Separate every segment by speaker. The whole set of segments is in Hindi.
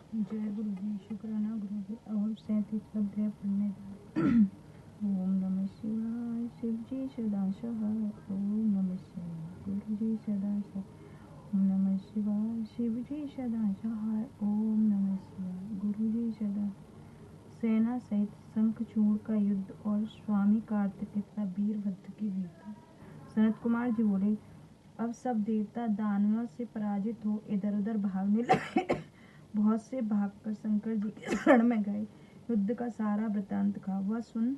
Speaker 1: जय गुरु जी। शुक्राना गुरु जी। अब हम 37 अध्याय पढ़ने जा रहे। ओम नमः शिवाय। शिव जी सदा सहाय। ओम नमः शिवाय। गुरु जी सदा सहाय। ओम नमः शिवाय। शिव जी सदा सहाय। ओम नमः शिवाय। गुरु जी सदा। सेना सहित शंखचूड़ का युद्ध और स्वामी कार्तिकेय तथा वीरभद्र की वीरता। सनत कुमार जी बोले, अब सब देवता दानवों से पराजित हो इधर उधर भागने लगे। बहुत से भागकर शंकर जी के शरण में गए। युद्ध का सारा वृतांत कहा। वह सुन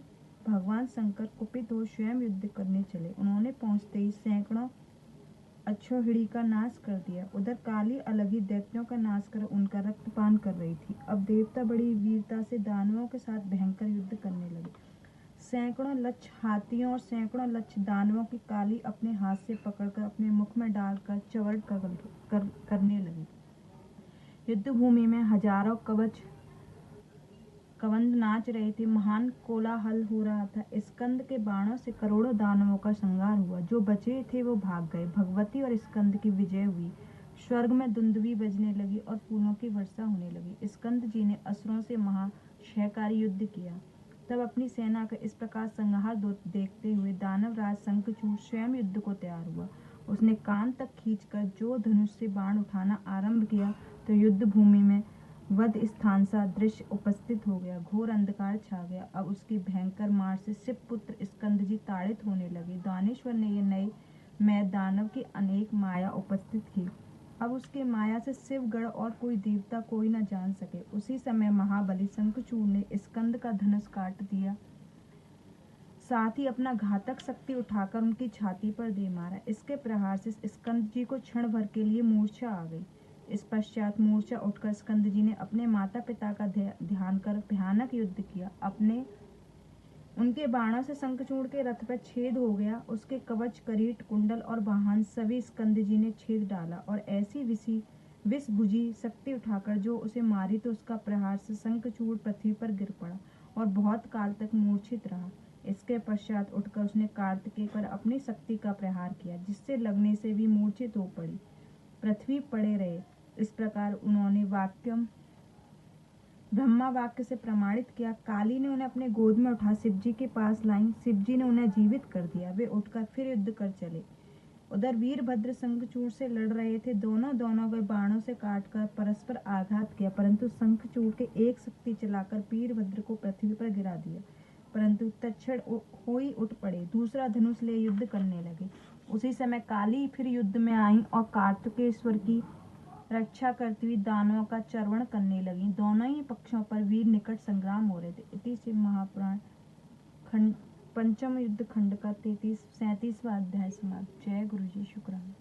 Speaker 1: भगवान शंकर कुपित हो स्वयं युद्ध करने चले। उन्होंने पहुंचते ही सैकड़ों अक्षौहिणी का नाश कर दिया। उधर काली अलगी दैत्यों का नाश कर उनका रक्तपान कर रही थी। अब देवता बड़ी वीरता से दानवों के साथ भयंकर युद्ध करने लगे। सैकड़ों लक्ष हाथियों और सैकड़ों लक्ष दानवों की काली अपने हाथ से पकड़कर अपने मुख में डालकर चवड़ करने लगी। युद्ध भूमि में हजारों कवंद नाच रहे थे। महान कोलाहल हो रहा था। स्कंद के बाणों से करोड़ों दानवों का संहार हुआ। जो बचे थे वो भाग गए। भगवती और स्कंद की विजय हुई। स्वर्ग में दुंदुभी बजने लगी और फूलों की वर्षा होने लगी। स्कंद जी ने असुरों से महाक्षयकारी युद्ध किया। तब अपनी सेना का इस प्रकार संहार देखते हुए दानवराज शंखचूड़ स्वयं युद्ध को तैयार हुआ। उसने कान तक खींचकर जो धनुष से बाण उठाना आरंभ किया तो युद्ध भूमि में वध स्थान सा दृश्य उपस्थित हो गया। घोर अंधकार छा गया। अब उसकी भयंकर मार से शिव पुत्र स्कंद जी ताड़ित होने लगे। दानेश्वर ने ये नए मैं दानव की अनेक माया उपस्थित की। अब उसके माया से शिवगढ़ और कोई देवता कोई न जान सके। उसी समय महाबली शंखचूड़ ने स्कंद का धनुष काट दिया। साथ ही अपना घातक शक्ति उठाकर उनकी छाती पर दे मारा। इसके प्रहार से स्कंद जी को क्षण भर के लिए मूर्छा आ गई। इस पश्चात मूर्छा उठकर स्कंद जी ने अपने माता पिता का ध्यान कर भयानक युद्ध किया। उनके बाणों से शंखचूड़ के रथ पर छेद हो गया। उसके कवच, करीट, कुंडल और वाहन सभी स्कंद जी ने छेद डाला और ऐसी विषभुजी शक्ति उठाकर जो उसे मारी तो उसका प्रहार से शंखचूड़ पृथ्वी पर गिर पड़ा और बहुत काल तक मूर्छित रहा। इसके पश्चात उठकर उसने कार्तिकेय पर अपनी शक्ति का प्रहार किया, जिससे लगने से भी मूर्छित हो पड़ी पृथ्वी पड़े रहे। इस प्रकार उन्होंने ब्रह्मा वाक्य से प्रमाणित किया। काली ने उन्हें अपने गोद में उठा शिवजी के पास लाई। शिवजी ने उन्हें जीवित कर दिया। वे उठकर फिर युद्ध कर चले। उधर वीरभद्र शंखचूड़ से लड़ रहे थे। दोनों के बाणों से काटकर परस्पर आघात किया, परंतु शंखचूड़ के एक शक्ति चलाकर वीरभद्र को पृथ्वी पर गिरा दिया। परंतु तत्क्षण होई उठ पड़े, दूसरा धनुष ले युद्ध करने लगे। उसी समय काली फिर युद्ध में आई और कार्तिकेश्वर की रक्षा करती हुई दानवों का चर्वण करने लगी। दोनों ही पक्षों पर वीर निकट संग्राम हो रहे थे। इति शिव महापुराण पंचम युद्ध खंड का 37वां अध्याय समाप्त। जय गुरु जी। शुक्राना।